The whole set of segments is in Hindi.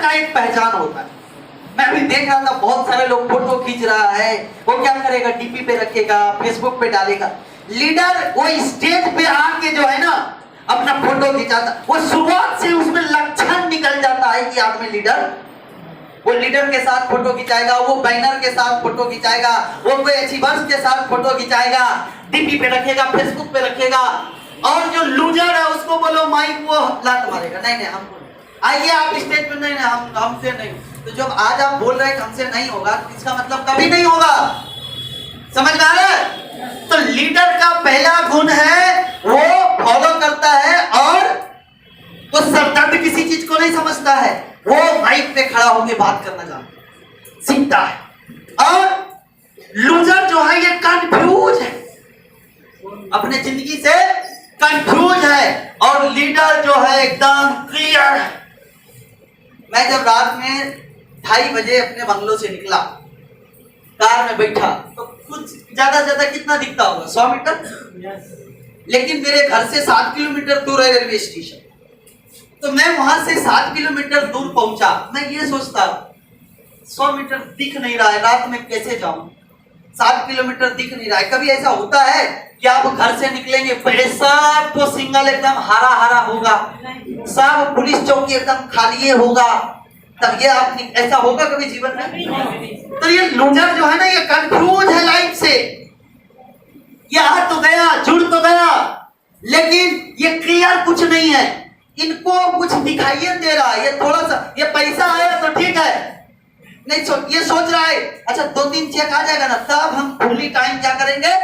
का एक पहचान होता है। मैं अभी देख रहा था बहुत सारे लोग फोटो खींच रहा है, वो क्या करेगा, डीपी पे रखेगा, फेसबुक पे डालेगा। लीडर वो स्टेज पे आके जो है ना अपना फोटो खिंचाता, वो शुरुआत से उसमें लक्षण निकल जाता है कि आप में लीडर, वो लीडर के साथ फोटो खिंचाएगा, वो बैनर के साथ फोटो खिंचाएगा, वो कोई अचीवर्स के साथ फोटो खिंचाएगा, डीपी पे रखेगा, फेसबुक पे रखेगा। और जो लूजर है उसको बोलो माइक, वो लात मारेगा, नहीं नहीं हमको आइए आप स्टेज पे, नहीं नहीं हमसे नहीं। तो जब आज आप बोल रहे हैं हमसे नहीं होगा, तो इसका मतलब कभी नहीं होगा। समझ में आ रहा है? तो लीडर का पहला गुण है वो फॉलो करता है और वो शब्दार्थ किसी चीज को नहीं समझता है, वो माइक पे खड़ा होकर बात करना जानता है, सीखता है। और लूजर जो है ये कंफ्यूज है, अपने जिंदगी से कंफ्यूज है, और लीडर जो है एकदम क्लियर है। मैं जब रात में 2:30 बजे अपने बंगलो से निकला, कार में बैठा, तो कुछ ज्यादा कितना दिखता होगा, 100 मीटर। लेकिन मेरे घर से 7 किलोमीटर दूर है रेलवे स्टेशन। तो मैं वहां से 7 किलोमीटर दूर पहुंचा। मैं ये सोचता 100 मीटर दिख नहीं रहा है, रात में कैसे जाऊं, 7 किलोमीटर दिख नहीं रहा है। कभी ऐसा होता है कि आप घर से निकलेंगे, पहले सब तो सिग्नल एकदम हरा हरा होगा, सब पुलिस चौकी एकदम खाली होगा, तब ये आप ऐसा होगा कभी जीवन में? तो ये लूजर जो है ना, ये कंफ्यूज है लाइफ से, ये आ तो गया, जुड़ तो गया, लेकिन ये क्लियर कुछ नहीं है, इनको कुछ दिखाई दे रहा है। ये थोड़ा सा ये पैसा आया तो ठीक है, नहीं ये सोच रहा है अच्छा 2-3 चेक आ जाएगा ना, तब हम फुल्ली टाइम क्या करेंगे,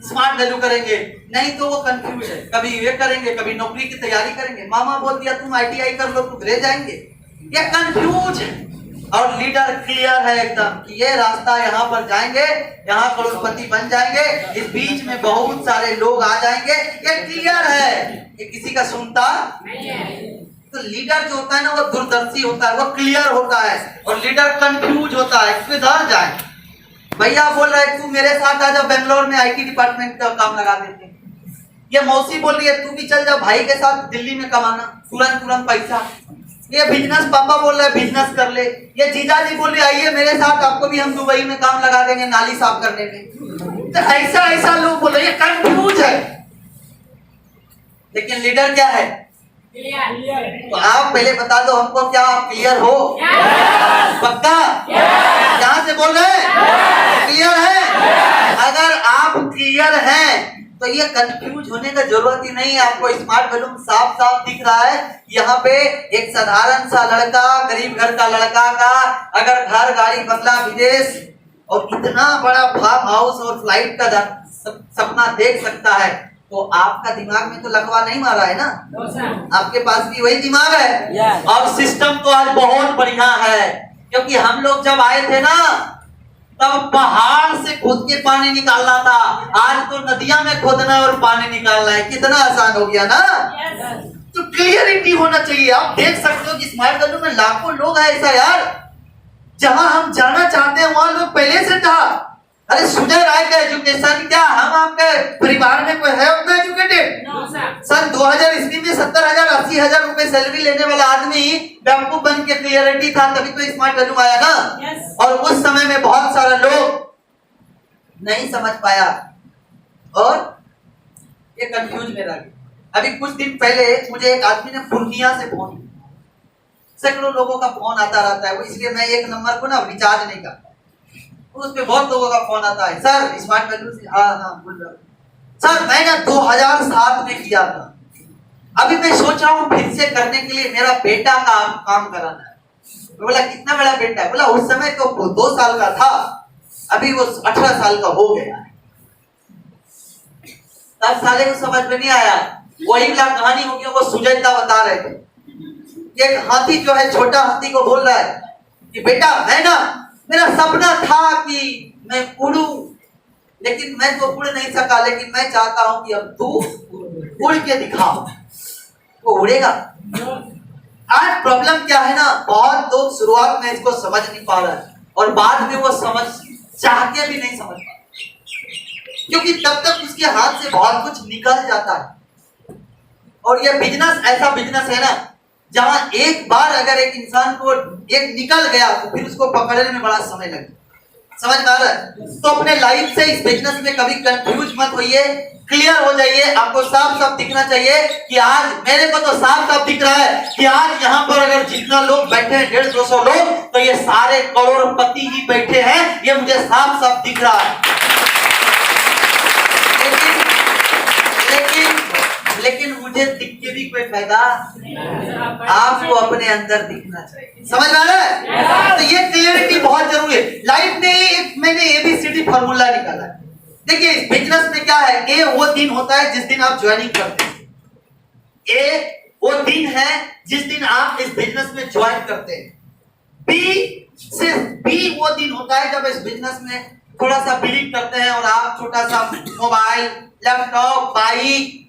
स्मार्ट वैल्यू करेंगे। नहीं तो वो कंफ्यूज है, कभी ये करेंगे, कभी नौकरी की तैयारी करेंगे, मामा बोल दिया तुम ITI कर लो तो रह जाएंगे, ये कंफ्यूज है। और लीडर क्लियर है एकदम कि ये रास्ता, यहाँ पर जाएंगे, यहाँ करोड़पति बन जाएंगे, इस बीच में बहुत सारे लोग आ जाएंगे, ये क्लियर है, ये किसी का सुनता नहीं है। तो लीडर जो होता है ना वो दूरदर्शी होता है, वो क्लियर होता है, और लीडर कंफ्यूज होता है किधर जाए। भैया बोल रहे तू मेरे साथ आ जा, बेंगलोर में IT डिपार्टमेंट का काम लगा देते हैं। ये मौसी बोल रही है तू भी चल जा भाई के साथ दिल्ली में कमाना, तुरंत पैसा। ये बिजनेस पापा बोल रहे बिजनेस कर ले। ये जीजा जी बोल रहे आइए मेरे साथ, आपको भी हम दुबई में काम लगा देंगे नाली साफ करने में। तो ऐसा लोग बोल रहे, ये कंफ्यूज है। लेकिन लीडर क्या है, तो आप पहले बता दो हमको, क्या आप क्लियर हो? पक्का? यहाँ से बोल रहे हैं क्लियर है? अगर आप क्लियर हैं तो ये कंफ्यूज होने का जरूरत ही नहीं है। आपको स्मार्ट वैल्यू साफ साफ दिख रहा है। यहाँ पे एक साधारण सा लड़का, गरीब घर का लड़का का अगर घर गाड़ी बंगला विदेश और इतना बड़ा फार्म हाउस और फ्लाइट का सपना देख सकता है, तो आपका दिमाग में तो लकवा नहीं मारा है ना, आपके पास भी वही दिमाग है। और सिस्टम तो आज बहुत बढ़िया है, क्योंकि हम लोग जब आए थे ना तब पहाड़ से खोद के पानी निकालना था, आज तो नदियां में खोदना और पानी निकालना है, कितना आसान हो गया ना। तो क्लियरिटी होना चाहिए। आप देख सकते हो कि स्मार्ट वैल्यू में लाखों लोग हैं ऐसा यार, जहां हम जाना चाहते हैं वहां लोग पहले से था। अरे सुजय राय का एजुकेशन क्या, हम आपके परिवार में कोई है उतना एजुकेटेड? सन 2000 ईस्वी में 70,000 80,000 रुपए सैलरी लेने वाला आदमी बेवकूफ बन के क्लियरिटी था, तभी तो स्मार्ट वैल्यू आया ना। और उस समय में बहुत सारे लोग नहीं समझ पाया और ये कंफ्यूज में रह गए। अभी कुछ दिन पहले मुझे एक आदमी ने पूर्णिया से फोन, सैकड़ों लोगों का फोन आता रहता है, वो इसलिए मैं एक नंबर को ना रिचार्ज नहीं करता, उस पे बहुत लोगों का फोन आता है, सर स्मार्ट वैल्यू से। हाँ बोल रहा हूँ सर, मैंने 2007 में किया था, अभी मैं सोच रहा हूँ फिर से करने के लिए, मेरा बेटा का काम कराना है। तो बोला कितना बड़ा बेटा है? बोला उस समय तो 2 साल का था, अभी वो 18 साल का हो गया है। तब साले को समझ में नहीं आया, वही कहानी हो गया। वो सुजयता बता रहे थे, एक हाथी जो है छोटा हाथी को बोल रहा है कि बेटा मैं ना, मेरा सपना था कि मैं उड़ूं, लेकिन मैं तो उड़ नहीं सका, लेकिन मैं चाहता हूं कि अब तू उड़ के दिखाओ। वो उड़ेगा। आज प्रॉब्लम क्या है ना, बहुत लोग शुरुआत में इसको समझ नहीं पा रहे हैं और बाद में वो समझ चाह के भी नहीं समझ पा रहे, क्योंकि तब तक उसके हाथ से बहुत कुछ निकल जाता है। और ये बिजनेस ऐसा बिजनेस है ना जहां एक बार अगर एक इंसान को एक निकल गया तो फिर उसको पकड़ने में बड़ा समय लगेगा। समझ में आ रहा है? तो अपने लाइफ से इस बिजनेस में कभी कंफ्यूज मत होइए, क्लियर हो जाइए। आपको साफ साफ दिखना चाहिए कि आज मेरे को तो साफ साफ दिख रहा है कि आज यहाँ पर अगर जितना लोग बैठे हैं 150-200 लोग, तो ये सारे करोड़पति ही बैठे हैं, ये मुझे साफ साफ दिख रहा है। लेकिन मुझे दिख के भी कोई फायदा, आपको अपने अंदर दिखना चाहिए। समझ में आ रहा है? तो ये क्लियरिटी बहुत जरूरी है। लाइफ में मैंने ABCD फॉर्मूला निकाला है। देखिए इस बिजनेस में क्या है, ए वो दिन होता है जिस दिन आप ज्वाइनिंग करते हैं, ए वो दिन है जिस दिन आप इस बिजनेस में ज्वाइन करते हैं। बी वो दिन होता है जब इस बिजनेस में थोड़ा सा बिलीव करते हैं और आप छोटा सा मोबाइल, लैपटॉप, बाइक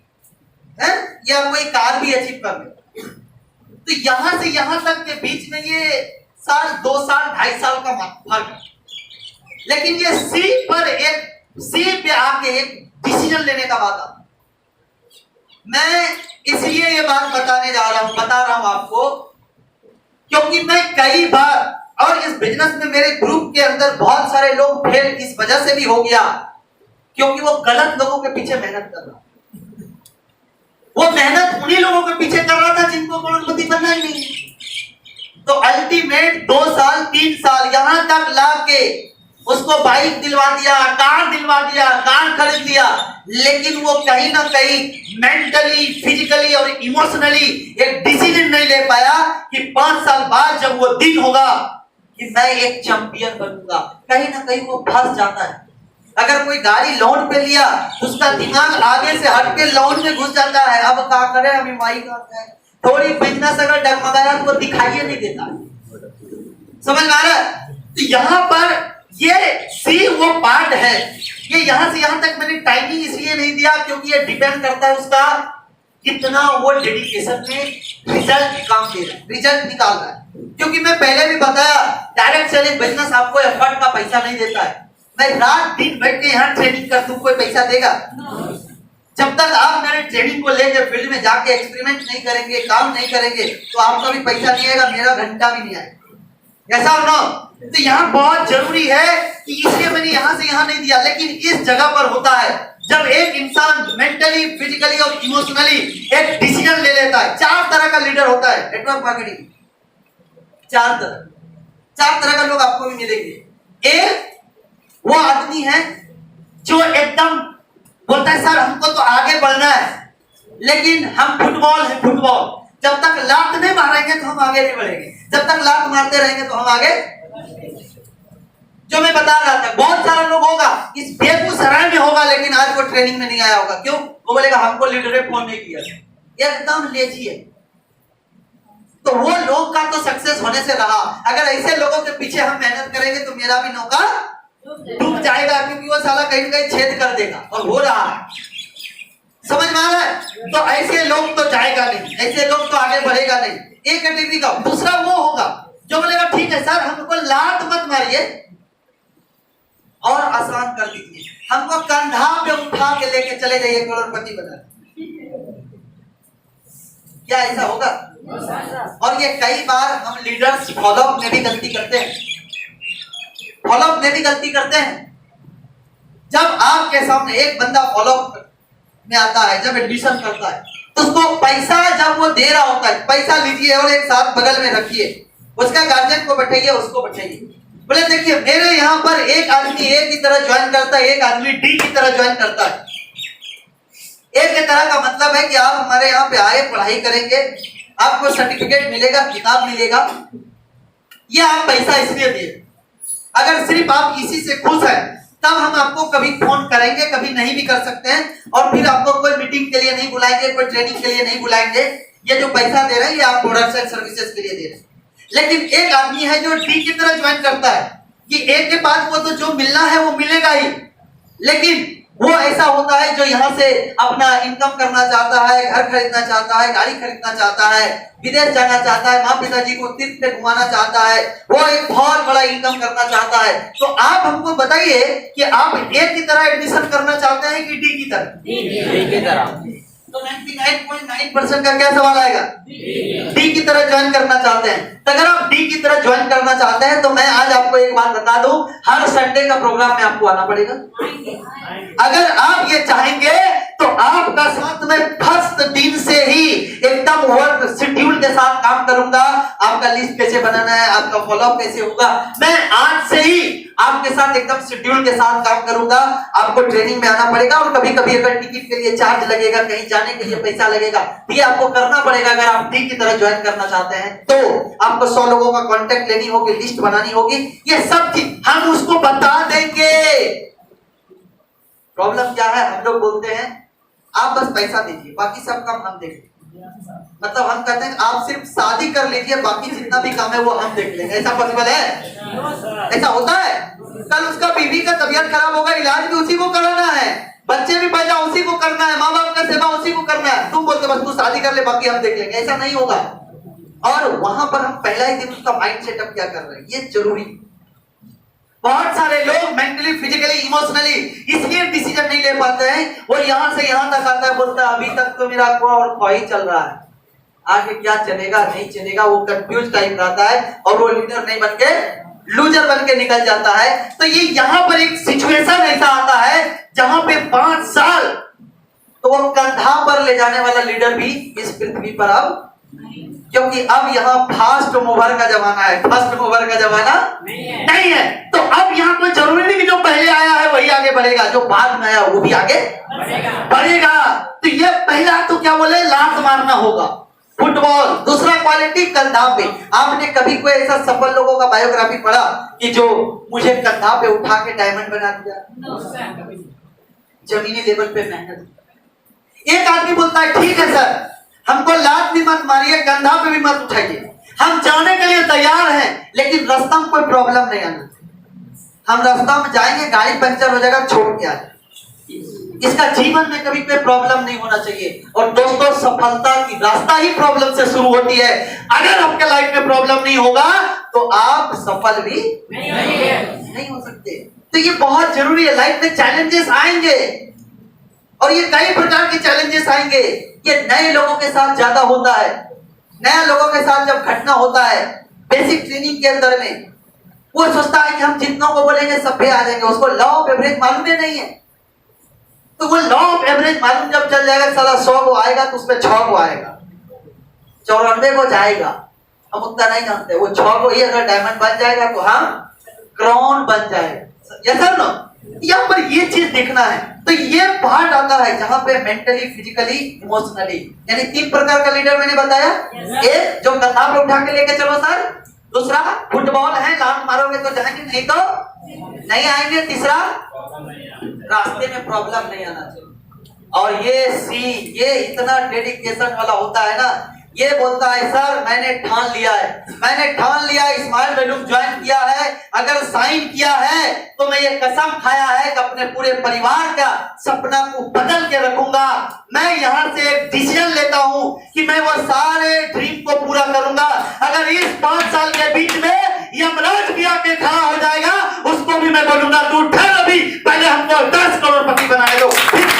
या कोई कार भी अचीव कर ले। तो यहां से यहां तक के बीच में ये साल, 2 साल, 2.5 साल का फर्क है। लेकिन ये सी पे आके एक डिसीजन लेने का बात आता। मैं इसलिए ये बात बता रहा हूं आपको, क्योंकि मैं कई बार और इस बिजनेस में मेरे ग्रुप के अंदर बहुत सारे लोग फेल इस वजह से भी हो गया क्योंकि वो गलत लोगों के पीछे मेहनत कर रहा। वो मेहनत उन्हीं लोगों के पीछे कर रहा था जिनको करोड़पति बनना ही नहीं। तो अल्टीमेट 2 साल 3 साल यहां तक लाके उसको बाइक दिलवा दिया, कार दिलवा दिया, कार खरीद लिया, लेकिन वो कहीं ना कहीं मेंटली, फिजिकली और इमोशनली एक डिसीजन नहीं ले पाया कि 5 साल बाद जब वो दिन होगा कि मैं एक चैंपियन बनूंगा, कहीं ना कहीं वो फंस जाता है। अगर कोई गाड़ी लोन पे लिया, उसका दिमाग आगे से हट के लोन में घुस जाता है। अब क्या करें, अभी माई का है, थोड़ी बिजनेस अगर डगमगाया तो दिखाई नहीं देता। समझ में आ रहा है? तो यहाँ पर ये सी वो पार्ट है। ये यहां से यहां तक मैंने टाइमिंग इसलिए नहीं दिया क्योंकि ये डिपेंड करता है उसका कितना वो डेडिकेशन में रिजल्ट काम दे रहा है, रिजल्ट निकाल रहा है। क्योंकि मैं पहले भी बताया, डायरेक्ट सेलिंग बिजनेस आपको एफर्ट का पैसा नहीं देता है। मैं रात दिन बैठ के यहाँ ट्रेनिंग कर दूं, कोई पैसा देगा? जब तक आप मेरे ट्रेनिंग को लेकर फील्ड में जाके एक्सपेरिमेंट नहीं करेंगे, काम नहीं करेंगे, तो आपका भी पैसा नहीं आएगा, मेरा घंटा भी नहीं आएगा। ऐसा हो ना? तो यहाँ बहुत जरूरी है कि इसलिए मैंने यहाँ से यहाँ नहीं दिया, लेकिन इस जगह पर होता है जब एक इंसान मेंटली, फिजिकली और इमोशनली एक डिसीजन ले लेता है। 4 तरह का लीडर होता है नेटवर्क मार्केटिंग, 4 तरह का लोग आपको भी मिलेंगे। एक वो आदमी है जो एकदम बोलता है सर हमको तो आगे बढ़ना है, लेकिन हम फुटबॉल है, फुटबॉल जब तक लात नहीं मारेंगे तो हम आगे नहीं बढ़ेंगे, जब तक लात मारते रहेंगे तो हम आगे। जो मैं बता रहा था, बहुत सारा लोग होगा इस बेगूसराय में होगा, लेकिन आज वो ट्रेनिंग में नहीं आया होगा। क्यों? वो बोलेगा हमको लीडर ने फोन नहीं किया, एकदम लेजी है। तो वो लोग का तो सक्सेस होने से रहा। अगर ऐसे लोगों के पीछे हम मेहनत करेंगे तो मेरा भी नौका डूब जाएगा, क्योंकि वो साला कहीं ना कहीं छेद कर देगा, और हो रहा है। समझ में आ रहा है? तो ऐसे लोग तो जाएगा नहीं, ऐसे लोग तो आगे बढ़ेगा नहीं। एक कैटेगरी का। दूसरा वो होगा जो बोलेगा ठीक है सर हमको लात मत मारिए और आसान कर दीजिए, हमको कंधा पे उठा के लेके चले जाइए, करोड़पति बना। क्या ऐसा होगा? और ये कई बार हम लीडर्स फॉलोअप में भी गलती करते हैं, जब आपके सामने एक बंदा फॉलोअप में आता है, जब एडमिशन करता है, तो उसको पैसा जब वो दे रहा होता है, पैसा लीजिए और एक साथ बगल में रखिए, उसका गार्जियन को बैठाइए, उसको बैठाइए, बोले देखिए मेरे यहाँ पर एक आदमी ए की तरह ज्वाइन करता है, एक आदमी डी की तरह ज्वाइन करता है। एक की तरह का मतलब है कि आप हमारे यहाँ पे आए, पढ़ाई करेंगे, आपको सर्टिफिकेट मिलेगा, किताब मिलेगा, ये आप पैसा इसलिए दिए। अगर सिर्फ आप इसी से खुश हैं तब हम आपको कभी फोन करेंगे, कभी नहीं भी कर सकते हैं, और फिर आपको कोई मीटिंग के लिए नहीं बुलाएंगे, कोई ट्रेनिंग के लिए नहीं बुलाएंगे। ये जो पैसा दे रहे हैं ये आप प्रोडक्ट्स एंड सर्विसेज के लिए दे रहे हैं। लेकिन एक आदमी है जो डी की तरह ज्वाइन करता है कि एक के बाद वो तो जो मिलना है वो मिलेगा ही, लेकिन वो ऐसा होता है जो यहाँ से अपना इनकम करना चाहता है, घर खरीदना चाहता है, गाड़ी खरीदना चाहता है, विदेश जाना चाहता है, माँ पिताजी को तीर्थ पे घुमाना चाहता है, वो एक बहुत बड़ा इनकम करना चाहता है। तो आप हमको बताइए कि आप ए की तरह एडमिशन करना चाहते हैं कि डी की तरह? तो 99.9% का क्या सवाल आएगा? डी की तरह ज्वाइन करना चाहते हैं। तो अगर आप डी की तरह ज्वाइन करना चाहते हैं तो मैं आज आपको एक बात बता दूं, हर संडे का प्रोग्राम में आपको आना पड़ेगा। अगर आप ये चाहेंगे तो आपका साथ में फर्स्ट दिन से ही एकदम वर्क शेड्यूल के साथ काम करूंगा। आपका लिस्ट कैसे बनाना है, आपका फॉलोअप कैसे होगा, मैं आज से ही आपके साथ एकदम शेड्यूल के साथ काम करूंगा। आपको ट्रेनिंग में आना पड़ेगा और कभी कभी अगर टिकट के लिए चार्ज लगेगा, कहीं जाने के लिए पैसा लगेगा, ये आपको करना पड़ेगा। अगर आप डी की तरह ज्वाइन करना चाहते हैं तो आपको 100 लोगों का कांटेक्ट लेनी होगी, लिस्ट बनानी होगी, ये सब चीज हम उसको बता देंगे। प्रॉब्लम क्या है, हम लोग बोलते हैं आप बस पैसा दीजिए, बाकी सब काम हम देखेंगे। मतलब हम कहते हैं आप सिर्फ शादी कर लीजिए, बाकी जितना भी काम है वो हम देख लेंगे। ऐसा पॉसिबल है? ऐसा होता है? कल उसका बीवी का तबीयत खराब होगा, इलाज भी उसी को कराना है, बच्चे भी पैदा उसी को करना है, माँ बाप का सेवा उसी को करना है। तुम बोलते बस तू शादी कर ले, बाकी हम देख लेंगे। ऐसा नहीं होगा। और वहां पर हम पहला ही दिन उसका माइंड सेटअप क्या कर रहे हैं, ये जरूरी। बहुत सारे लोग मेंटली, फिजिकली, इमोशनली इसलिए डिसीजन नहीं ले पाते हैं। वो यहां से यहां तक आता है, बोलता है अभी तक तो मेरा ख्वाही चल रहा है, आगे क्या चलेगा नहीं चलेगा, वो कंफ्यूज टाइप रहता है और वो लीडर नहीं बन के लूजर बन के निकल जाता है। तो ये यहाँ पर एक सिचुएशन ऐसा आता है जहां पे 5 साल तो वो कंधा पर ले जाने वाला लीडर भी इस पृथ्वी पर अब, क्योंकि अब यहाँ फास्ट मूवर का जमाना है, फास्ट मूवर का जमाना नहीं है। तो अब यहाँ कोई जरूरी नहीं कि जो पहले आया है वही आगे बढ़ेगा, जो बाद में आया वो भी आगे बढ़ेगा। तो ये पहला तो क्या बोले, लात मारना होगा, फुटबॉल। दूसरा क्वालिटी कंधा पे। आपने कभी कोई ऐसा सफल लोगों का बायोग्राफी पढ़ा कि जो मुझे कंधा पे उठा के डायमंड बना दिया? जमीनी लेवल पे मेहनत। एक आदमी बोलता है ठीक है सर, हमको लात भी मत मारिए, कंधा पे भी मत उठाइए, हम जाने के लिए तैयार हैं, लेकिन रास्ता में कोई प्रॉब्लम नहीं आना। हम रास्ता में जाएंगे, गाड़ी पंचर हो जाएगा, छोड़ के आ जाए। इसका जीवन में कभी कोई प्रॉब्लम नहीं होना चाहिए। और दोस्तों, सफलता की रास्ता ही प्रॉब्लम से शुरू होती है। अगर आपके लाइफ में प्रॉब्लम नहीं होगा तो आप सफल भी नहीं हो सकते। तो ये बहुत जरूरी है। लाइफ में चैलेंजेस आएंगे और ये कई प्रकार के चैलेंजेस आएंगे। ये नए लोगों के साथ ज्यादा होता है। नया लोगों के साथ जब घटना होता है बेसिक ट्रेनिंग के अंदर में, वो सोचता है कि हम जितनों को बोलेंगे सब पे आ जाएंगे। उसको लॉ ऑफ एवरेज मालूम ही नहीं है। तो वो लॉ ऑफ एवरेज मालूम जब चल जाएगा, साला 100 को आएगा तो उसमें 6 को आएगा, 94 को जाएगा। हम उतना नहीं जानते। वो 6 को ही अगर डायमंड बन जाएगा तो हम क्राउन बन जाएगा। यस और नो? यहाँ पर ये चीज देखना है। तो ये पार्ट आता है जहां पे मेंटली, फिजिकली, इमोशनली, यानी 3 प्रकार का लीडर मैंने बताया। एक जो कंधा पे उठा के लेके चलो सर, दूसरा फुटबॉल है, लात मारोगे तो जाएंगे, नहीं तो नहीं आएंगे, तीसरा रास्ते में प्रॉब्लम नहीं आना चाहिए। और ये इतना डेडिकेशन वाला होता है ना। ये बोलता है सर मैंने ठान लिया है, स्माइल वैल्यूम ज्वाइन किया है, अगर साइन किया है तो मैं ये कसम खाया है कि अपने पूरे परिवार का सपना को बदल के रखूंगा। मैं यहाँ से एक डिसीजन लेता हूँ कि मैं वो सारे ड्रीम को पूरा करूंगा। अगर इस 5 साल के बीच में यमराज भी आके खड़ा हो जाएगा, उसको भी मैं बोलूंगा तू ठहर, अभी पहले हमको 10 करोड़पति बनाए दो, फिर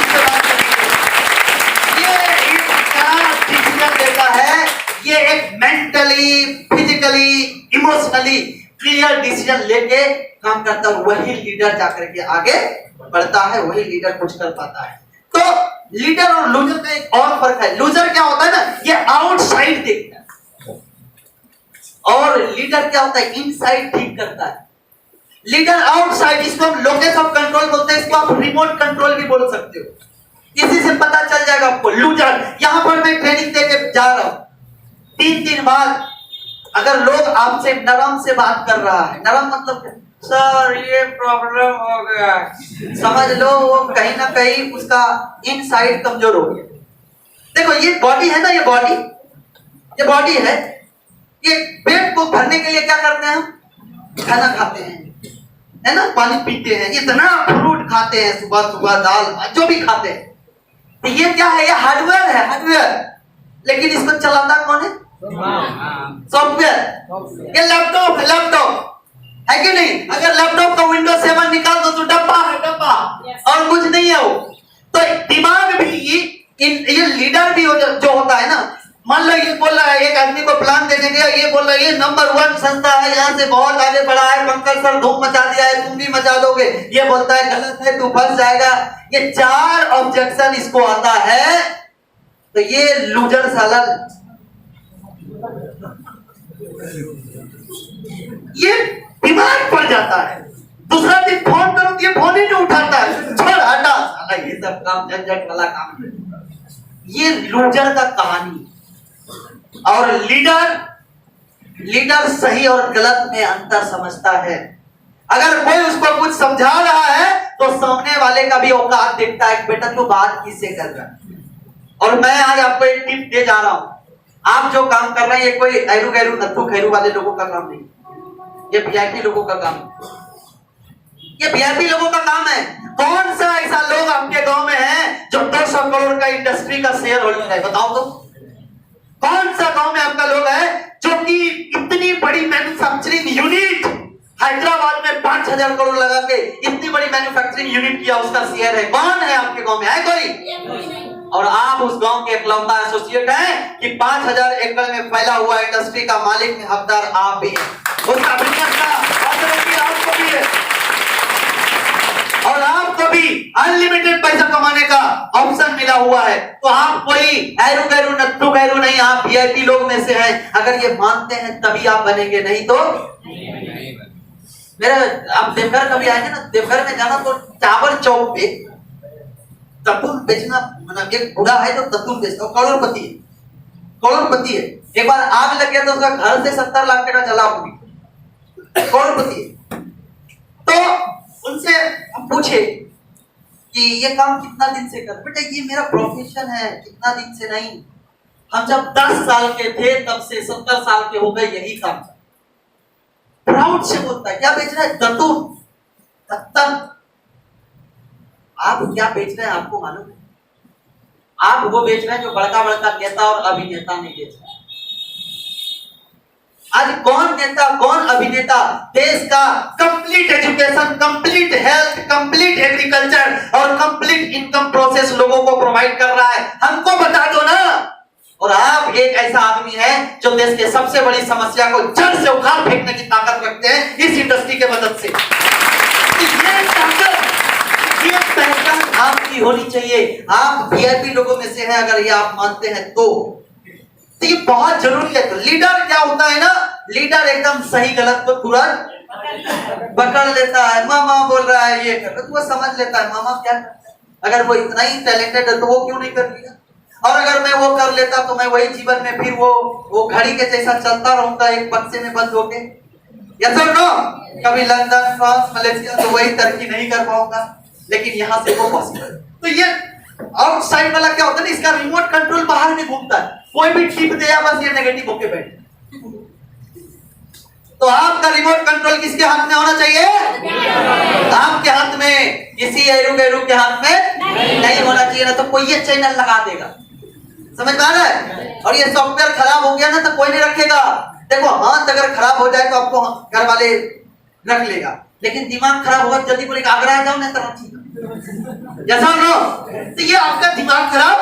देता है। ये एक mentally, physically, emotionally clear decision लेके काम करता है। वही लीडर जाकर के आगे बढ़ता है, वही लीडर कुछ कर पाता है। तो लीडर और लूजर का एक और फर्क है। लूजर क्या होता है ना, ये आउटसाइड देखता है, और लीडर क्या होता है, इनसाइड ठीक करता है। लीडर आउटसाइड, इसको हम लोकस ऑफ कंट्रोल बोलते हैं, इसको आप रिमोट कंट्रोल भी बोल सकते हो। इसी से पता चल जाएगा आपको। लूजर, यहां पर मैं ट्रेनिंग देके जा रहा हूं, 3 दिन बाद अगर लोग आपसे नरम से बात कर रहा है, नरम मतलब सर ये प्रॉब्लम हो गया, समझ लो वो कहीं ना कहीं उसका इनसाइड कमजोर हो गया। देखो ये बॉडी है ना, ये बॉडी है, ये पेट को भरने के लिए क्या करते हैं हम, खाना खाते हैं, है ना, पानी पीते हैं, इतना फ्रूट खाते हैं, सुबह सुबह दाल जो भी खाते हैं। तो ये क्या है, ये हार्डवेयर है, हार्डवेयर। लेकिन इसको चलाता कौन है, सॉफ्टवेयर। ये लैपटॉप है कि नहीं? अगर लैपटॉप का विंडोज 7 निकाल दो तो डब्बा है, डब्बा और कुछ नहीं है वो। तो दिमाग भी ये मान लो ये बोल रहा है, एक आदमी को प्लान दे देंगे, ये बोल रहा है ये नंबर 1 संस्था है, यहाँ से बहुत आगे बढ़ा है, पंकज सर धूम मचा दिया है, तुम भी मचा दोगे। ये बोलता है गलत है, तू फंस जाएगा। ये 4 ऑब्जेक्शन इसको आता है, तो ये लूजर साला ये बीमार पड़ जाता है। दूसरा दिन फोन करो, ये फोन ही नहीं उठाता है, छोड़ हटा साला, ये सब काम झंझट वाला काम। ये लूजर का कहानी। और लीडर सही और गलत में अंतर समझता है। अगर कोई उसको कुछ समझा रहा है तो सामने वाले का भी औकात देखता है, बेटा तू बात किससे कर रहा है। और मैं आज आपको एक टिप दे जा रहा हूं, आप जो काम कर रहे हैं ये कोई ऐरू गैरू नत्थू खैरू वाले लोगों का काम नहीं, ये वीआईपी लोगों का काम है। ये वीआईपी लोगों का काम है। कौन सा ऐसा लोग आपके गांव में है जो 200 करोड़ का इंडस्ट्री का शेयर होल्डर है, बताओ तो। कौन सा गांव में आपका लोग है जो कि इतनी बड़ी मैन्युफैक्चरिंग यूनिट हैदराबाद में 5000 करोड़ लगा के इतनी बड़ी मैन्युफैक्चरिंग यूनिट किया, उसका शेयर है? कौन है आपके गांव में? है कोई? और आप उस गांव के इकलौता एसोसिएट हैं कि 5000 एकड़ में फैला हुआ इंडस्ट्री का मालिक में हकदार आप भी हैं, उसका बिजनेस का ऑथोरिटी आपको भी है, और आपको भी अनलिमिटेड पैसा कमाने का ऑप्शन मिला हुआ है। तो आप कोई ऐरू गैरू नत्थू गैरू नहीं, आप वीआईपी लोग में से हैं। अगर ये मानते हैं तभी आप बनेंगे, नहीं तो मेरा आप देवघर कभी आएंगे ना, देवघर में जाना तो टावर चौक पे ततुल बेचना, मतलब एक बूढ़ा है तो ततुल बेचता, करोड़पति है, करोड़पति है। एक बार आग लग गया तो उसका घर से 70 लाख का जला, करोड़पति है। तो उनसे हम पूछे कि ये काम कितना दिन से कर, बेटा ये मेरा प्रोफेशन है, कितना दिन से नहीं, हम जब 10 साल के थे तब से 70 साल के हो गए यही काम। प्राउड से बोलता है। क्या बेच रहा है? दतून, दत्तन। आप क्या बेच रहे हैं आपको मालूम है? आप वो बेच रहे हैं जो बड़का बड़का नेता और अभिनेता नहीं बेच रहा। आज कौन नेता कौन अभिनेता देश का complete education, complete health, complete agriculture और कंप्लीट इनकम प्रोसेस लोगों को प्रोवाइड कर रहा है? हमको बता दो ना। और आप एक ऐसा आदमी है जो देश के सबसे बड़ी समस्या को जड़ से उखाड़ फेंकने की ताकत रखते हैं इस इंडस्ट्री के मदद से। ये पहचान आपकी होनी चाहिए। आप वीआईपी लोगों में से हैं, अगर ये आप मानते हैं तो ये बहुत जरूरी है। तो लीडर क्या होता है ना, लीडर एकदम सही गलत को तुरंत पकड़ लेता है। मामा बोल रहा है ये कर, तो वो समझ लेता है मामा क्या करता है। अगर वो इतना ही टैलेंटेड है तो वो क्यों नहीं कर लिया, और अगर मैं वो कर लेता तो मैं वही जीवन में फिर वो घड़ी के जैसा चलता रहूंगा एक बक्से में बंद होके। यस और नो? कभी लंदन, फ्रांस, मलेशिया तो वही तरक्की नहीं कर पाऊंगा, लेकिन यहाँ से वो पॉसिबल। तो ये आउटसाइड वाला क्या होता है ना, इसका रिमोट कंट्रोल बाहर में घूमता है, कोई भी टिप दे या बस ये नेगेटिव होके बैठे। तो आपका रिमोट कंट्रोल किसके हाथ में होना चाहिए? आपके हाथ में, किसी एरू गैरू के हाथ में नहीं होना चाहिए। ना तो कोई ये चैनल लगा देगा, समझ में आ रहा है? और ये सॉफ्टवेयर खराब हो गया ना तो कोई नहीं रखेगा। देखो हाथ अगर खराब हो जाए तो आपको घर वाले रख लेगा, लेकिन दिमाग खराब होगा जल्दी बोलेगा आगरा आ जाओ ना कराची, जैसा नो। तो ये आपका दिमाग खराब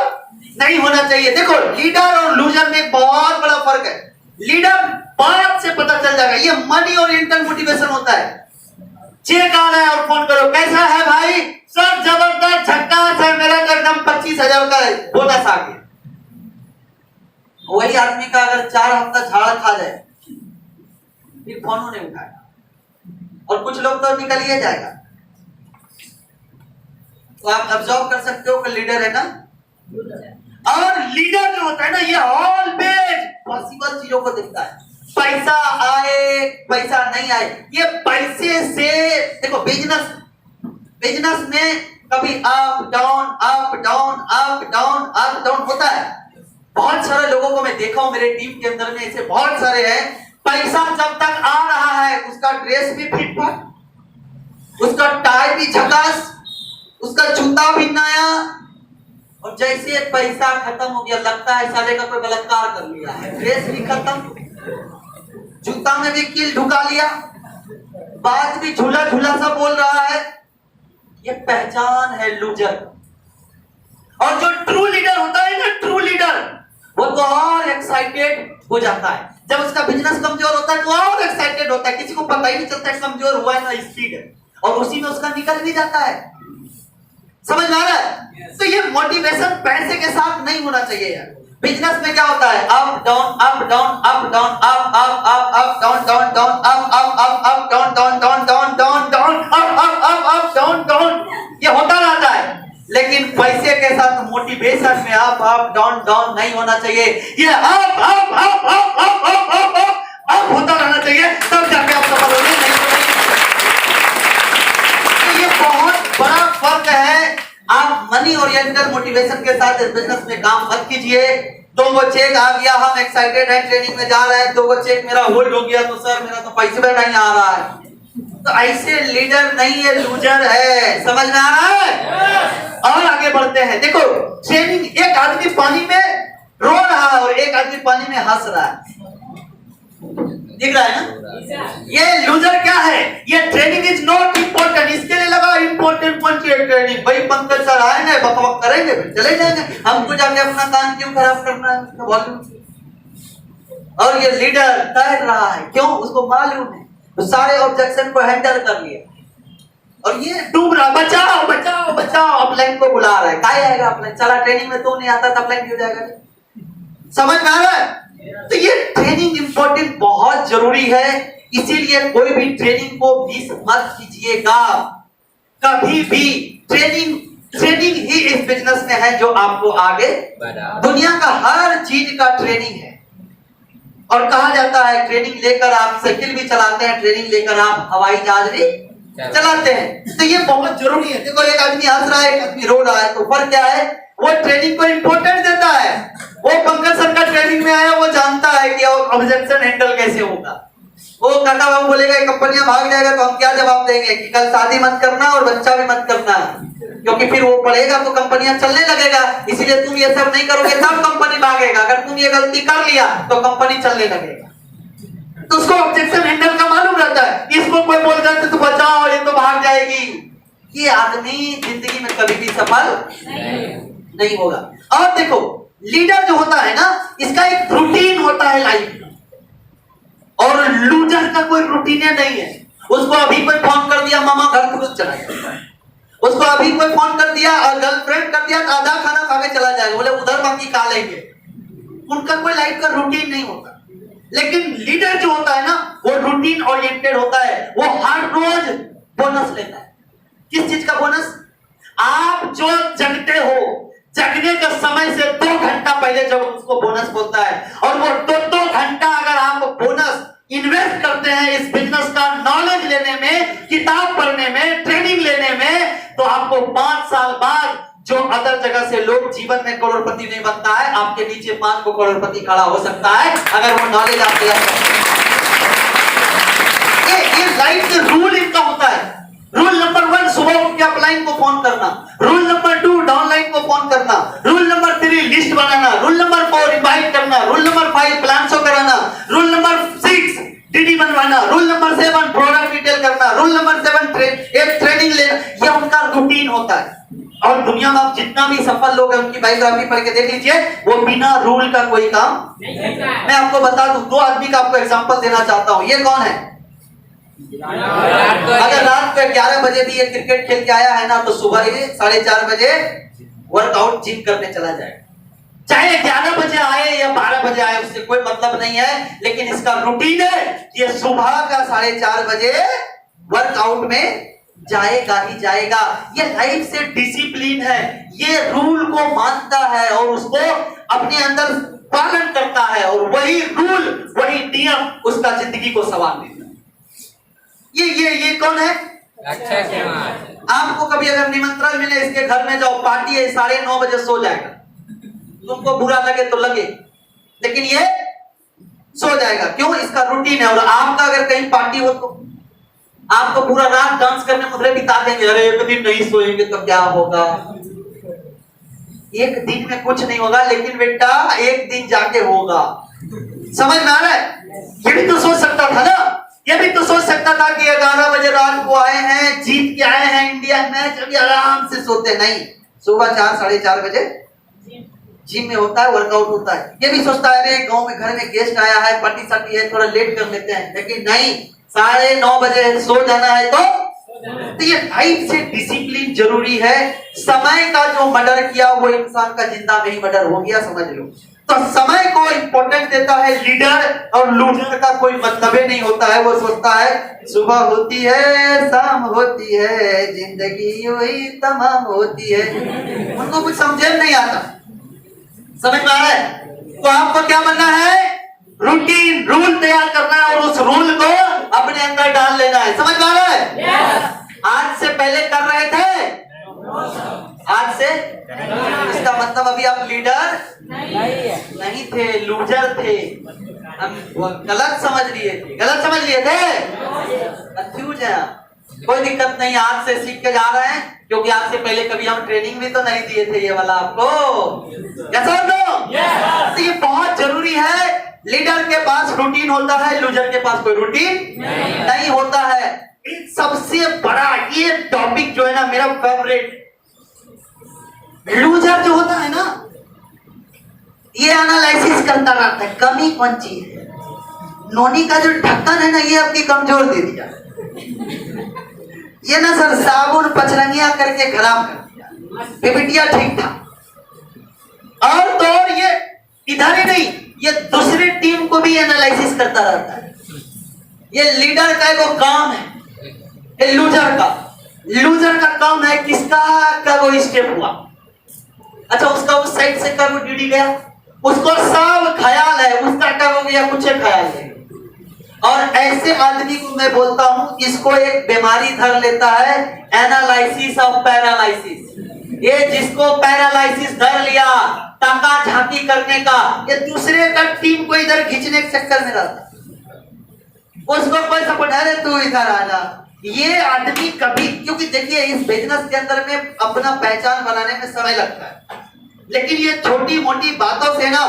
नहीं होना चाहिए। देखो लीडर और लूजर में बहुत बड़ा फर्क है। लीडर बात से पता चल जाएगा, ये मनी ओरिएंटेड मोटिवेशन होता है। चेक आ रहा है और फोन करो, कैसा है भाई? सब जबरदस्त, झक्कास है, मेरा तो एकदम 25,000 का बोनस आ गया। वही आदमी का अगर 4 हफ्ता झाड़ खा जाए फिर फोन नहीं उठाएगा, और कुछ लोग तो निकल ही जाएगा। तो आप ऑब्जर्व कर सकते हो कि लीडर है ना, और लीडर जो होता है ना ये ऑलवेज पॉसिबल चीजों को देखता है। पैसा आए पैसा नहीं आए, ये पैसे से देखो बिजनेस में कभी up down up down up down up down होता है। बहुत सारे लोगों को मैं देखा हूं, मेरे टीम के अंदर में ऐसे बहुत सारे हैं। पैसा जब तक आ रहा है उसका ड्रेस भी फिट फाट, उसका टाई भी झकास, उसका जूता भी नया, और जैसे पैसा खत्म हो गया लगता है साले का कोई बलात्कार कर लिया है। ड्रेस भी खत्म, जूता में भी कील ढुका लिया, बात भी झूला झूला सा बोल रहा है। ये पहचान है लूजर। और जो ट्रू लीडर होता है ना, ट्रू लीडर वो तो और एक्साइटेड हो जाता है। जब उसका बिजनेस कमजोर होता है तो और एक्साइटेड होता है, किसी को पता ही नहीं चलता है कमजोर हुआ है ना स्पीड है, और उसी में उसका निकल भी जाता है। समझ में आ रहा है? तो ये मोटिवेशन पैसे के साथ नहीं होना चाहिए यार। बिजनेस में क्या होता है? Up down up down up down up up up up down down down up up up up down down down down down down up up up up down down, ये होता रहता है। लेकिन पैसे के साथ मोटिवेशन में अप अप डाउन डाउन नहीं होना चाहिए। ये up up up up up up up up up होता रहना चाहिए, तब जाके आप सफल होंगे। नहीं तो ये बहुत बड़ा फर्क है। आप मनी ओरिएंटेड मोटिवेशन के साथ इस बिजनेस में काम मत कीजिए। 2 गो चेक आ गया, हम एक्साइटेड हैं, ट्रेनिंग में जा रहे हैं, 2 गो चेक मेरा होल्ड हो गया तो सर मेरा तो पैसे भी नहीं आ रहा है। तो ऐसे लीडर नहीं है, लूजर है। समझ में आ रहा है? और आगे बढ़ते हैं। देखो ट्रेनिंग, एक आदमी पानी में रो रहा है और एक आदमी पानी में हंस रहा है, दिख रहा है ना? ये लूजर क्या है? ये ट्रेनिंग इज नॉट इम्पोर्टेंट, इसके लिए लगा इम्पोर्टेंट कौन सी है ट्रेनिंग? भाई पंकज सर आए ना, बकबक करेंगे फिर चले जाएंगे, हमको जाके अपना काम क्यों खराब करना है वॉल्यूम। और ये लीडर तैर रहा है, क्यों? उसको मालूम है, तो सारे ऑब्जेक्शन को हैंडल कर लिया और ये डूब रहा, बचाओ बचाओ बचाओ, अपलाइन को बुला रहा है। क्या आएगा अपलाइन? चला ट्रेनिंग में तो नहीं आता था, अपलाइन क्यों जाएगा? समझ में आ रहा है? तो ये ट्रेनिंग इंपॉर्टेंट बहुत जरूरी है, इसीलिए कोई भी ट्रेनिंग को मिस मत कीजिएगा कभी भी। ट्रेनिंग ही इस बिजनेस में है जो आपको आगे, दुनिया का हर चीज का ट्रेनिंग है। और कहा जाता है ट्रेनिंग लेकर आप साइकिल भी चलाते हैं, ट्रेनिंग लेकर आप हवाई जहाज भी चलाते हैं। तो ये बहुत जरूरी है। देखो एक आदमी हंस रहा है, एक आदमी रो रहा है, तो फर्क क्या है? वो ट्रेनिंग को इंपॉर्टेंट देता है। वो पंकज सर का ट्रेनिंग में आया, वो जानता है कि ऑब्जेक्शन हैंडल कैसे होगा। वो काका बाबू बोलेगा कंपनियां भाग जाएगा तो हम क्या जवाब देंगे कि कल शादी मत करना और बच्चा भी मत करना, क्योंकि फिर वो पढ़ेगा तो कंपनियां चलने लगेगा। इसीलिए तुम ये सब नहीं करोगे तब कंपनी भागेगा, अगर तुम ये गलती कर लिया तो कंपनी चलने लगेगा। तो उसको ऑब्जेक्शन हैंडल का मालूम रहता है। इसको कोई बोल देते तो बचाओ, ये तो भाग जाएगी। ये आदमी जिंदगी में कभी भी सफल नहीं होगा। और देखो लीडर जो होता है ना, इसका एक रूटीन होता है लाइफ में, और लूजर का कोई रूटीन नहीं है। उसको अभी कोई फोन कर दिया, मामा घर तुरंत चला जाएगा। उसको अभी कोई फोन कर दिया और गर्लफ्रेंड कर दिया, आधा खाना खा के चला जाएगा, बोले उधर बाकी खा लेंगे। उनका कोई लाइफ का रूटीन नहीं होता। लेकिन लीडर जो होता है ना, वो रूटीन ओरिएंटेड होता है। वो हर रोज बोनस लेता है। किस चीज का बोनस? आप जो जगते हो, जगने का समय से 2 घंटा पहले जब उसको बोनस बोलता है, और वो 2 घंटा अगर आप बोनस इन्वेस्ट करते हैं इस बिजनेस का नॉलेज लेने में, किताब पढ़ने में, ट्रेनिंग लेने में, तो आपको 5 साल बाद जो अदर जगह से लोग जीवन में करोड़पति नहीं बनता है, आपके नीचे 5 को करोड़पति खड़ा हो सकता है अगर वो नॉलेज आप लिया। ये लाइफ के रूल इनका होता है। रूल नंबर 1 सुबह उठ के अपलाइन को फोन करना। रूल नंबर 2 डाउनलाइन को फोन करना। रूल नंबर 3 लिस्ट बनाना। रूल नंबर 4 इनवाइट करना। रूल नंबर 5 प्लान शो कराना। रूल नंबर 6 डीडी बनवाना। रूल नंबर 7 प्रोडक्ट डिटेल करना। रूल नंबर 7 एक ट्रेनिंग लेना। यह उनका रूटीन होता है। और दुनिया में आप जितना भी सफल लोग हैं उनकी बायोग्राफी पढ़ के देख लीजिए, वो बिना रूल का कोई काम नहीं करता। मैं आपको बता दूं, 2 आदमी का आपको एग्जांपल देना चाहता हूं। ये कौन है? अगर रात को 11 बजे भी ये क्रिकेट खेल के आया है ना, तो सुबह 4:30 बजे वर्कआउट जिम करने चला जाएगा। चाहे 11 बजे आए या 12 बजे आए, उससे कोई मतलब नहीं है। लेकिन इसका रूटीन है, ये सुबह का 4:30 बजे वर्कआउट में जाएगा ही जाएगा। ये लाइफ से डिसिप्लिन है, ये रूल को मानता है और उसको अपने अंदर पालन करता है, और वही रूल वही नियम उसका जिंदगी को संवार देता है। ये कौन है? अक्षय कुमार। आपको कभी अगर निमंत्रण मिले इसके घर में जाओ, पार्टी है, 9:30 बजे सो जाएगा। तुमको बुरा लगे तो लगे, लेकिन ये सो जाएगा। क्यों? इसका रूटीन है। और आपका अगर कहीं पार्टी हो तो आप तो पूरा रात डांस करने मुद्रे बिता देंगे। अरे एक दिन नहीं सोएंगे तो क्या होगा? एक दिन में कुछ नहीं होगा, लेकिन बेटा एक दिन जाके होगा। समझ में आ रहा है? ये भी तो सोच सकता था ना, ये भी तो सोच सकता था कि 11 बजे रात को आए हैं, जीत के आए हैं इंडिया मैच, अभी आराम से सोते नहीं। सुबह 4 साढ़े 4 बजे जिम में होता है, वर्कआउट होता है, ये भी सोचता है अरे गांव में घर में गेस्ट आया है, पार्टी सार्टी है, थोड़ा लेट कर लेते हैं, लेकिन नहीं, 9:30 बजे सो जाना है। तो ये लाइफ से डिसिप्लिन जरूरी है। समय का जो मर्डर किया वो इंसान का जिंदा में ही मर्डर हो गया, समझ लो। तो समय को इंपॉर्टेंट देता है लीडर, और लूजर का कोई मतलब ही नहीं होता है। वो सोचता है सुबह होती है, शाम होती है, जिंदगी वही तमाम होती है। उनको कुछ समझ नहीं आता, समझ में आ रहा है? तो आपको क्या बनना है? रूटीन, रूल तैयार करना है और उस रूल को अपने अंदर डाल लेना है। समझ में आ रहा है? आज से पहले कर रहे थे, आज से इसका मतलब अभी आप लीडर नहीं थे, लूजर थे। हम गलत समझ लिए थे, गलत समझ लिए थे, कंफ्यूज है। कोई दिक्कत नहीं, आज से सीख के जा रहे हैं, क्योंकि आज से पहले कभी हम ट्रेनिंग भी तो नहीं दिए थे ये वाला आपको। क्या समझ लो? तो ये बहुत जरूरी है। लीडर के पास रूटीन होता है, लूजर के पास कोई रूटीन नहीं होता है। सबसे बड़ा ये टॉपिक जो है ना, मेरा फेवरेट, लूजर जो होता है ना, ये एनालिसिस करता रहता है कमी कौन चीज है। नोनी का जो ढक्कन है ना, ये आपकी कमजोर दे दिया, ये ना सर साबुन पचरंगिया करके खराब कर दिया, पिपिटिया ठीक था। और तो और ये इधर ही नहीं, ये दूसरी टीम को भी एनालिसिस करता रहता है। ये लीडर का एक काम है, ये लूजर का काम है किसका कब वो स्टेप हुआ, अच्छा उसका उस साइड से कब ड्यूटी गया, उसको सब ख्याल है, उसका कब हो गया कुछ ख्याल है। और ऐसे आदमी को मैं बोलता हूं, इसको एक बीमारी धर लेता है, एनालिसिस ऑफ पैरालिसिस। ये जिसको पैरालिसिस धर लिया, ताका झांकी करने का, ये दूसरे का टीम को इधर खींचने के चक्कर में रहता है। उसको कोई सपोर्ट, अरे तू इधर आना। ये आदमी कभी, क्योंकि देखिए इस बिजनेस के अंदर में अपना पहचान बनाने में समय लगता है, लेकिन ये छोटी मोटी बातों से ना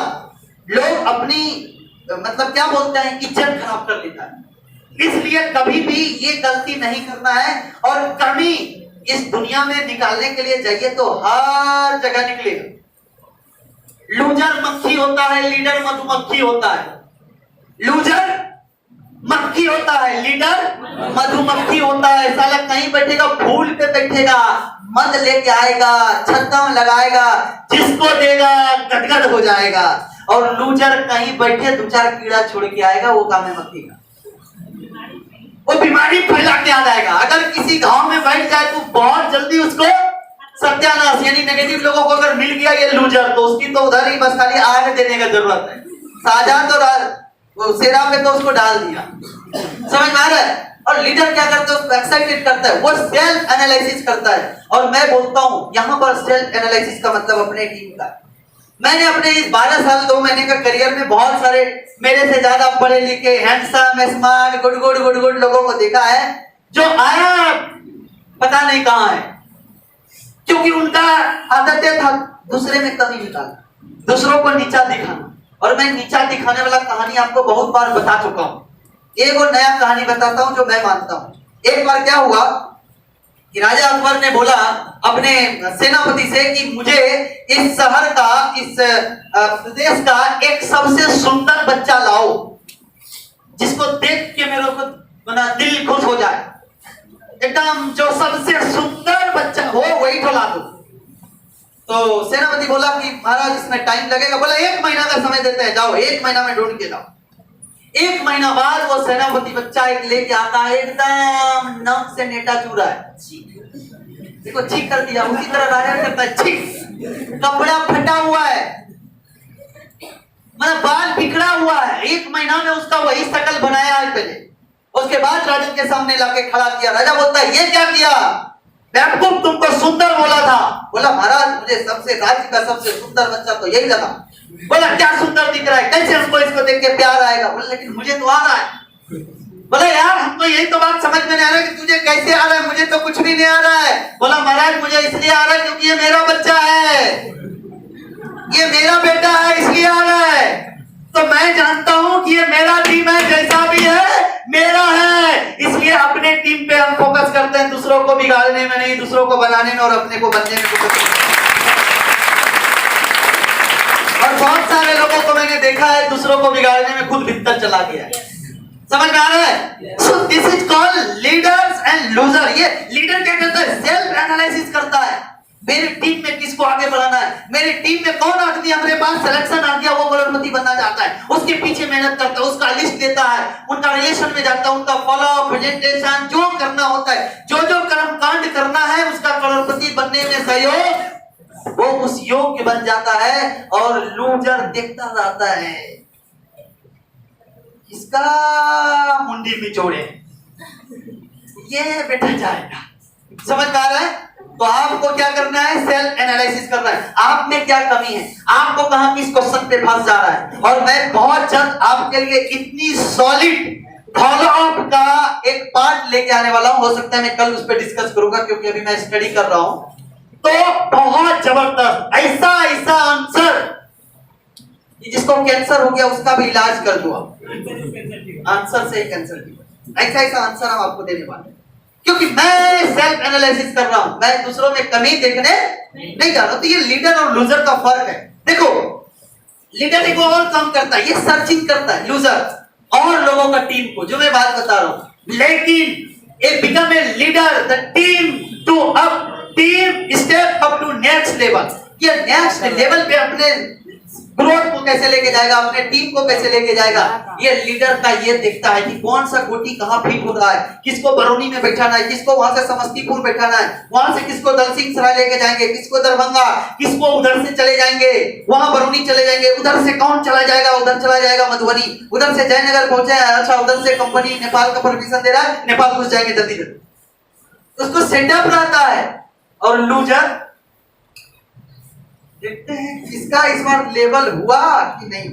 लोग अपनी मतलब क्या बोलते हैं, इज्जत खराब कर लेता है। इसलिए कभी भी ये गलती नहीं करना है। और कमी इस दुनिया में निकालने के लिए जाइए तो हर जगह निकलेगा। लूजर मक्खी होता है, लीडर मधुमक्खी होता है। लूजर मक्खी होता है, लीडर मधुमक्खी होता है। साला कहीं बैठेगा, फूल पे बैठेगा, मध लेके आएगा, छत्तम लगाएगा, जिसको देगा गदगद हो जाएगा। और लूजर कहीं बैठे 2-4 कीड़ा छोड़ के आएगा, वो काम है मक्खी का, वो बीमारी फैला के आ जाएगा। अगर किसी गांव में बैठ जाए तो बहुत जल्दी उसको सत्यानाश, यानी नेगेटिव लोगों को अगर मिल गया ये लूजर, तो उसकी तो उधर ही बस खाली आग देने का जरूरत है। साजा तो सेरा पे तो उसको डाल दिया, समझ में आ रहा है? और लीडर क्या करता है, उसको एक्साइटेड करता है, वो सेल्फ एनालिसिस करता है। और मैं बोलता हूं यहां पर सेल्फ एनालिसिस का मतलब अपने टीम का। मैंने अपने इस 12 साल 2 महीने का करियर में बहुत सारे मेरे से ज्यादा पढ़े लिखे, हैंडसम, स्मार्ट, गुड लोगों को देखा है, जो आया पता नहीं कहां है, क्योंकि उनका आदतें था दूसरे में कमी निकालना, दूसरों को नीचा दिखाना। और मैं नीचा दिखाने वाला कहानी आपको बहुत बार बता चुका हूं। एक और नया कहानी बताता हूं जो मैं मानता हूं। एक बार क्या हुआ कि राजा अकबर ने बोला अपने सेनापति से कि मुझे इस शहर का, इस प्रदेश का एक सबसे सुंदर बच्चा लाओ, जिसको देख के मेरे को मेरा दिल खुश हो जाए, एकदम जो सबसे सुंदर बच्चा हो वही तो ला दो। तो सेनापति बोला कि महाराज इसमें टाइम लगेगा। बोला 1 महीना का समय देते हैं, जाओ 1 महीना में ढूंढ के लाओ। 1 महीना बाद वो सेनापति बच्चा एक लेके आता है, एकदम नाक से नेटा चूरा है, देखो ठीक कर दिया, उसी तरह राजा करता है, ठीक, कपड़ा फटा हुआ है, मतलब बाल बिखरा हुआ है। 1 महीना में उसका वही शकल बनाया है पहले। उसके बाद राजा के सामने लाके खड़ा किया। राजा बोलता है ये क्या किया? बेवकूफ, तुमको सुंदर बोला था। बोला महाराज मुझे सबसे राज्य का सबसे सुंदर बच्चा तो यही लगा। बोला क्या सुंदर दिख रहा है, कैसे हमको इसको देख के प्यार आएगा? बोला लेकिन मुझे तो आ रहा है। बोला यार हमको यही तो बात समझ में नहीं आ रहा है कि तुझे कैसे आ रहा है, मुझे तो कुछ भी नहीं आ रहा है। बोला महाराज मुझे इसलिए आ रहा है क्योंकि ये मेरा बच्चा है, ये मेरा बेटा है, इसलिए आ रहा है। तो मैं जानता हूं कि ये मेरा टीम है, जैसा भी है मेरा है, इसलिए अपने टीम पे हम फोकस करते हैं, दूसरों को बिगाड़ने में नहीं, दूसरों को बनाने में और अपने को बनने में फोकस करते हैं। बहुत सारे लोगों को मैंने देखा है दूसरों को बिगाड़ने में खुद भीतर चला गया है। समझ में आ रहा है? So this is called leaders and loser. ये लीडर क्या करता है? सेल्फ एनालिसिस करता है। मेरी टीम में किसको आगे बढ़ाना है, मेरी टीम में कौन आदमी हमारे पास सिलेक्शन आ गया वो करोड़पति बनना चाहता है, उसके पीछे मेहनत करता है, उसका लिस्ट देता है, उनका रिलेशन में जाता है, उनका फॉलो प्रेजेंटेशन जो करना होता है, जो जो कर्म कांड करना है उसका करोड़पति बनने में सहयोग, वो उस योग्य बन जाता है। और लूजर देखता जाता है इसका मुंडी बिचोड़े, ये बेटा जाएगा। समझ में आ रहा है? तो आपको क्या करना है? सेल्फ एनालिसिस करना है। आप में क्या कमी है, आपको कहां किस क्वेश्चन पे फंस जा रहा है। और मैं बहुत जल्द आपके लिए इतनी सॉलिड फॉलो अप का एक पार्ट लेके आने वाला हूं। हो सकता है मैं कल उस पर डिस्कस करूंगा क्योंकि अभी मैं स्टडी कर रहा हूं। तो बहुत जबरदस्त ऐसा ऐसा आंसर, जिसको कैंसर हो गया उसका भी इलाज कर दो आप आंसर से ही कैंसर की, ऐसा ऐसा आंसर हम आपको देने वाले हैं। क्योंकि मैं सेल्फ एनालिसिस कर रहा हूं, मैं दूसरों में कमी देखने नहीं जा रहा। तो ये लीडर और लूजर का फर्क है। देखो लीडर एक और काम करता है, ये सर्चिंग करता है, लूजर और लोगों का टीम को, जो मैं बात बता रहा हूं। लेकिन a become a leader the team to up, team step up to next level. ये नेक्स्ट लेवल पे अपने ग्रोथ को कैसे लेके जाएगा, अपने टीम को कैसे लेके जाएगा, ये लीडर का ये देखता है कि कौन सा गोटी कहां फिट हो रहा है, किसको बरौनी में बैठाना है, किसको वहां से समस्तीपुर बैठाना है, वहां से किसको दलसिंह सराय लेके जाएंगे, किसको दरभंगा, किसको उधर से चले जाएंगे, वहां बरौनी चले जाएंगे, उधर से कौन चला जाएगा, उधर चला जाएगा मधुबनी, उधर से जयनगर पहुंचे, अच्छा उधर से कंपनी नेपाल का परमिशन दे रहा है, नेपाल घुस जाएंगे जल्दी जल्दी। उसको सेटअप रहता है। और लूजर देखते हैं किसका इस बार लेवल हुआ कि नहीं।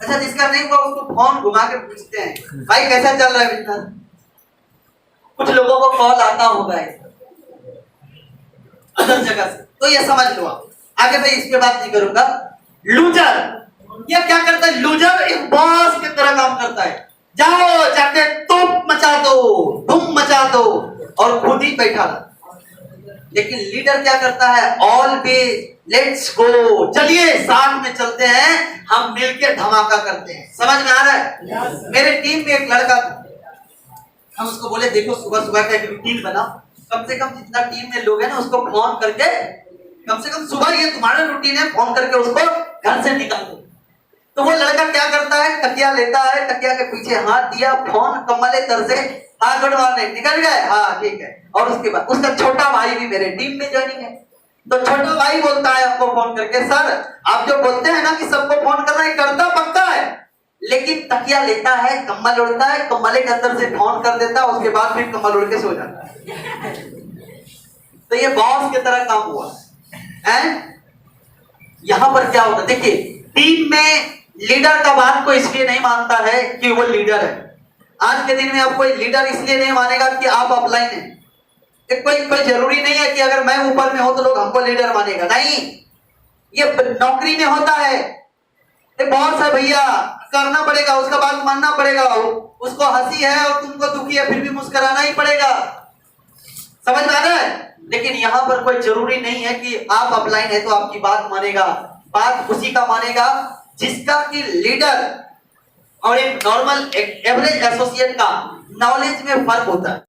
अच्छा जिसका नहीं हुआ उसको फोन घुमा के पूछते हैं भाई कैसा चल रहा है बिजनेस। कुछ लोगों को कॉल आता होगा अदर जगह से, तो ये समझ लो आप। आगे मैं इस पे बात नहीं करूंगा। लूजर ये क्या करता है? लूजर एक बॉस की तरह काम करता है। जाओ जाके तुम मचा दो, धूम मचा दो और खुद ही बैठा रहो। लेकिन लीडर क्या करता है? ऑलवेज लेट्स गो, चलिए साथ में चलते हैं, हम मिलकर धमाका करते हैं। समझ में आ रहा है? मेरे टीम में एक लड़का था, हम उसको बोले देखो सुबह सुबह का एक रूटीन बनाओ, कम से कम जितना टीम में लोग हैं ना उसको फोन करके, कम से कम सुबह ये तुम्हारा रूटीन है, फोन करके उसको घर से निकाल दो। तो वो लड़का क्या करता है? तकिया लेता है, तकिया के पीछे हाथ दिया, फोन कमले तर से, हाँ गुड मॉर्निंग, निकल गए, हाँ ठीक है। और उसके बाद उसका छोटा भाई भी मेरे टीम में ज्वाइनिंग है। तो छोटा भाई बोलता है हमको फोन करके, सर आप जो बोलते हैं ना कि सबको फोन करना है, करता पक्का है, लेकिन तकिया लेता है, कम्बल उड़ता है, कम्बले के अंदर से फोन कर देता है, उसके बाद फिर कम्बल उड़ के सो जाता है। तो ये बॉस की तरह काम हुआ है। यहां पर क्या होता है? देखिए टीम में लीडर का बात को इसलिए नहीं मानता है कि वो लीडर है। आज के दिन में आप कोई लीडर इसलिए नहीं मानेगा कि आप अपलाइन है। कोई जरूरी नहीं है कि अगर मैं ऊपर में हो तो लोग हमको लीडर मानेगा, नहीं। ये नौकरी में होता है, बॉस है भैया, करना पड़ेगा, उसका बात मानना पड़ेगा, उसको हंसी है और तुमको दुखी है फिर भी मुस्कुराना ही पड़ेगा। समझ में आ रहा है? लेकिन यहाँ पर कोई जरूरी नहीं है कि आप अपलाइन है तो आपकी बात मानेगा। बात उसी का मानेगा जिसका कि लीडर और एक नॉर्मल एवरेज एसोसिएट का नॉलेज में फर्क होता है।